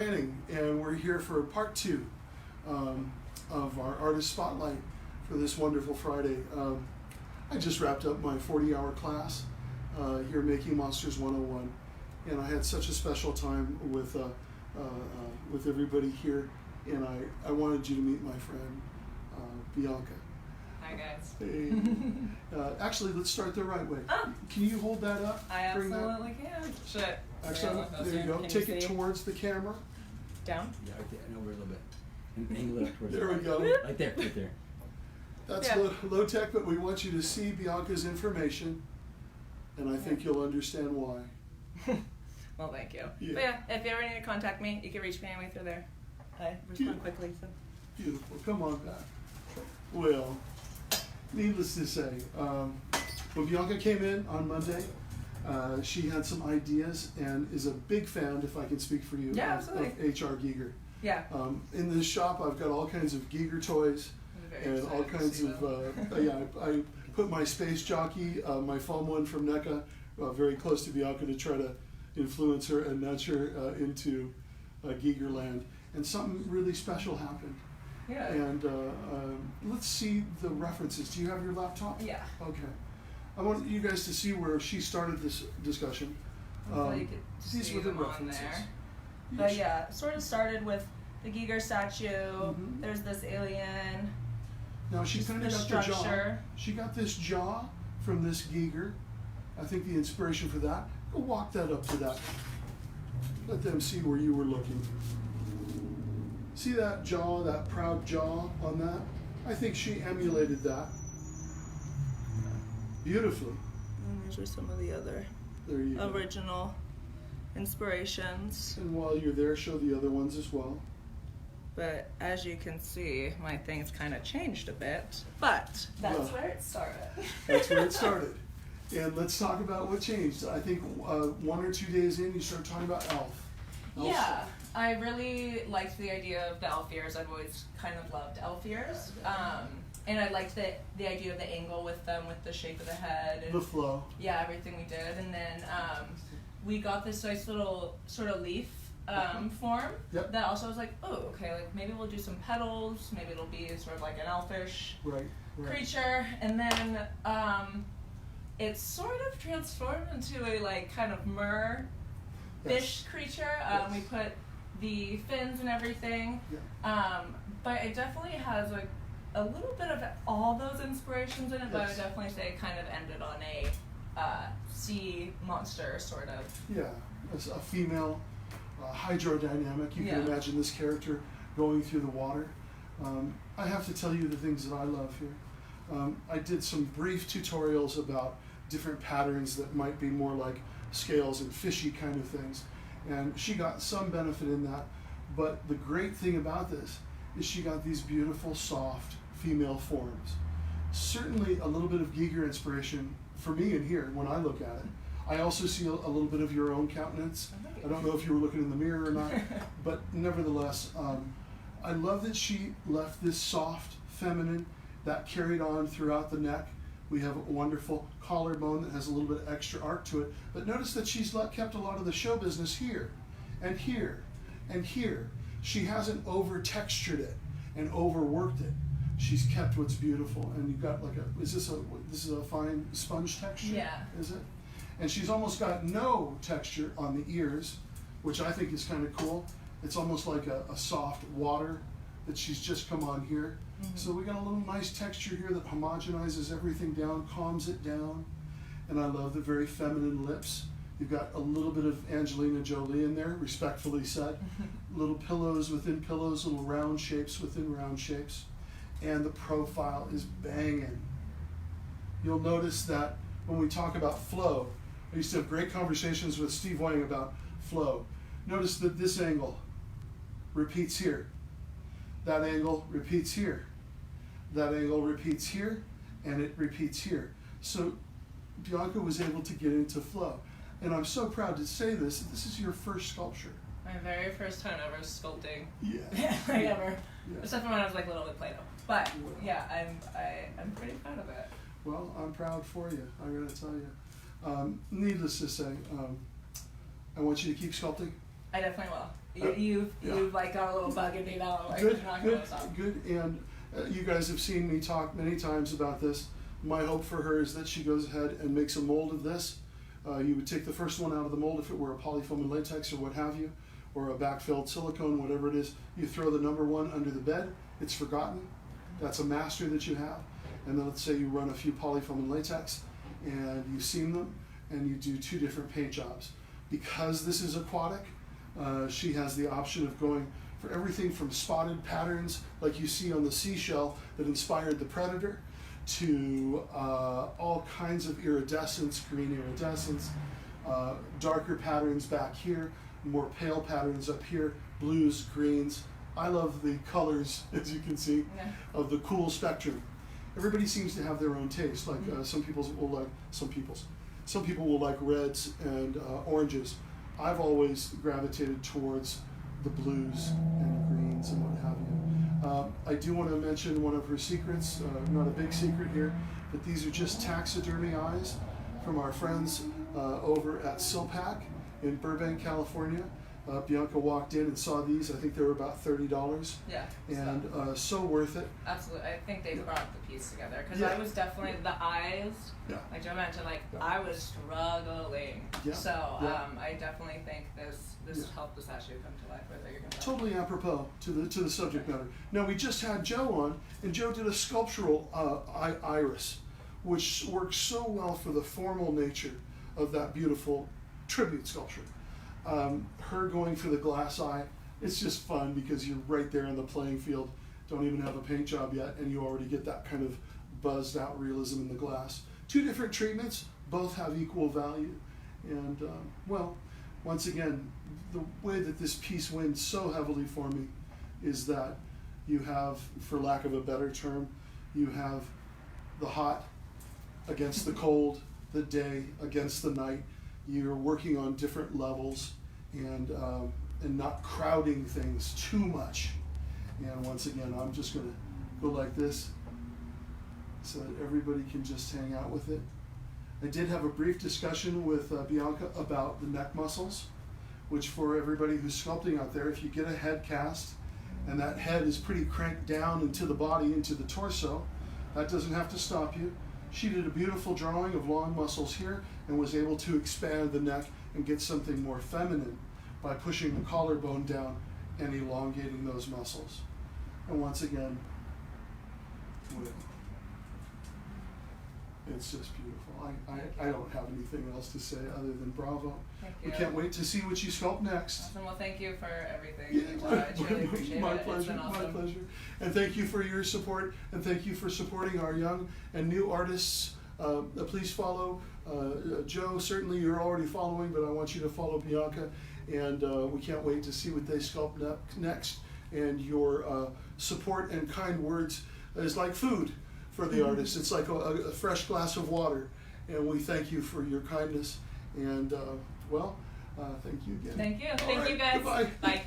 Lanning, and we're here for part two of our artist spotlight for this wonderful Friday. I just wrapped up my 40-hour class here Making Monsters 101, and I had such a special time with everybody here, and I wanted you to meet my friend Bianca. Hi guys. Hey. Actually, let's start the right way. Can you hold that up? I absolutely can. Shit. Actually, there you go. Take it towards the camera. Down? Yeah, right there. And over a little bit. And angle it up towards There we go. Right there, right there. That's low tech, but we want you to see Bianca's information, and I think you'll understand why. Well, thank you. Yeah. But yeah, if you ever need to contact me, you can reach me anyway through there. I respond quickly, so. Beautiful. Come on back. Well, needless to say, when Bianca came in on Monday, she had some ideas and is a big fan, if I can speak for you, of H.R. Giger. Yeah. In this shop, I've got all kinds of Giger toys and all kinds of, I put my space jockey, my foam one from NECA, very close to Bianca to try to influence her and nudge her into Giger land. And something really special happened. Yeah. And let's see the references. Do you have your laptop? Yeah. Okay. I want you guys to see where she started this discussion. So you could These see were the them on references. there. But yeah, sort of started with the Giger statue. Mm-hmm. There's this alien. Now she kind of got the jaw. She got this jaw from this Giger. I think the inspiration for that. Go walk that up to that. Let them see where you were looking. See that jaw, that proud jaw on that? I think she emulated that beautifully. And these are some of the other original inspirations. And while you're there, show the other ones as well. But as you can see, my thing's kind of changed a bit. But that's where it started. That's where it started. And let's talk about what changed. I think 1 or 2 days in, you started talking about Elf. Yeah, I really liked the idea of the elf ears. I've always kind of loved elf ears. And I liked the idea of the angle with them, with the shape of the head. And, the flow. Yeah, everything we did. And then we got this nice little sort of leaf form that also was like, oh, okay, like maybe we'll do some petals. Maybe it'll be sort of like an elfish creature. And then it's sort of transformed into a like kind of fish creature. We put the fins and everything, but it definitely has a little bit of all those inspirations in it, but I would definitely say it kind of ended on a sea monster sort of. Yeah, as a female hydrodynamic. You can imagine this character going through the water. I have to tell you the things that I love here. I did some brief tutorials about different patterns that might be more like scales and fishy kind of things, and she got some benefit in that. But the great thing about this is she got these beautiful soft female forms. Certainly a little bit of Giger inspiration for me in here when I look at it. I also see a little bit of your own countenance. I don't know if you were looking in the mirror or not, but nevertheless, I love that she left this soft feminine that carried on throughout the neck. We have a wonderful collarbone that has a little bit of extra arc to it. But notice that she's kept a lot of the show business here, and here, and here. She hasn't over-textured it and overworked it. She's kept what's beautiful. And you've got like this is a fine sponge texture? Yeah. Is it? And she's almost got no texture on the ears, which I think is kind of cool. It's almost like a soft water that she's just come on here. Mm-hmm. So we got a little nice texture here that homogenizes everything down, calms it down. And I love the very feminine lips. You've got a little bit of Angelina Jolie in there, respectfully said. Little pillows within pillows, little round shapes within round shapes. And the profile is banging. You'll notice that when we talk about flow, I used to have great conversations with Steve Wang about flow. Notice that this angle repeats here. That angle repeats here. That angle repeats here, and it repeats here. So Bianca was able to get into flow. And I'm so proud to say this is your first sculpture. My very first time ever sculpting. Yeah. Ever. Except for when I was like little with Play-Doh. But yeah, I'm pretty proud of it. Well, I'm proud for you, I gotta tell you. Needless to say, I want you to keep sculpting. I definitely will. you've like got a little bug in me now. Like, Good, knocking those off. good. And you guys have seen me talk many times about this. My hope for her is that she goes ahead and makes a mold of this. You would take the first one out of the mold if it were a polyfoam and latex or what have you, or a backfilled silicone, whatever it is. You throw the number one under the bed. It's forgotten. That's a master that you have. And then let's say you run a few polyfoam and latex and you seam them and you do 2 different paint jobs. Because this is aquatic, she has the option of going for everything from spotted patterns like you see on the seashell that inspired the Predator to all kinds of iridescence, green iridescence, darker patterns back here, more pale patterns up here, blues, greens. I love the colors, as you can see, of the cool spectrum. Everybody seems to have their own taste. Like some people will like reds and oranges. I've always gravitated towards the blues and greens and what have you. I do want to mention one of her secrets, not a big secret here, but these are just taxidermy eyes from our friends over at Silpac in Burbank, California. Bianca walked in and saw these. I think they were about $30. Yeah. And so worth it. Absolutely. I think they brought the piece together because I was definitely the eyes. Yeah. Like Joe mentioned, I was struggling. Yeah. So Yeah. I definitely think this helped this actually come to life. Whether you're gonna Totally apropos to the subject matter. Now we just had Joe on, and Joe did a sculptural iris, which works so well for the formal nature of that beautiful tribute sculpture. Her going for the glass eye, it's just fun because you're right there in the playing field, don't even have a paint job yet, and you already get that kind of buzzed out realism in the glass. 2 different treatments, both have equal value. And well, once again, the way that this piece wins so heavily for me is that you have, for lack of a better term, you have the hot against the cold, the day against the night. You're working on different levels and not crowding things too much. And once again, I'm just going to go like this so that everybody can just hang out with it. I did have a brief discussion with Bianca about the neck muscles, which for everybody who's sculpting out there, if you get a head cast and that head is pretty cranked down into the body, into the torso, that doesn't have to stop you. She did a beautiful drawing of long muscles here and was able to expand the neck and get something more feminine by pushing the collarbone down and elongating those muscles. And once again, it's just beautiful. I don't have anything else to say other than bravo. Thank you. We can't wait to see what you sculpt next. Awesome. Well, thank you for everything. Yeah, I truly appreciate my it. pleasure, It's been awesome. my pleasure. And thank you for your support, and thank you for supporting our young and new artists. Please follow Joe. Certainly you're already following, but I want you to follow Bianca, and we can't wait to see what they sculpt next. And your support and kind words is like food for the artists. It's like a fresh glass of water, and we thank you for your kindness. And well, thank you again. Thank you. All Thank right, you guys. goodbye. Bye.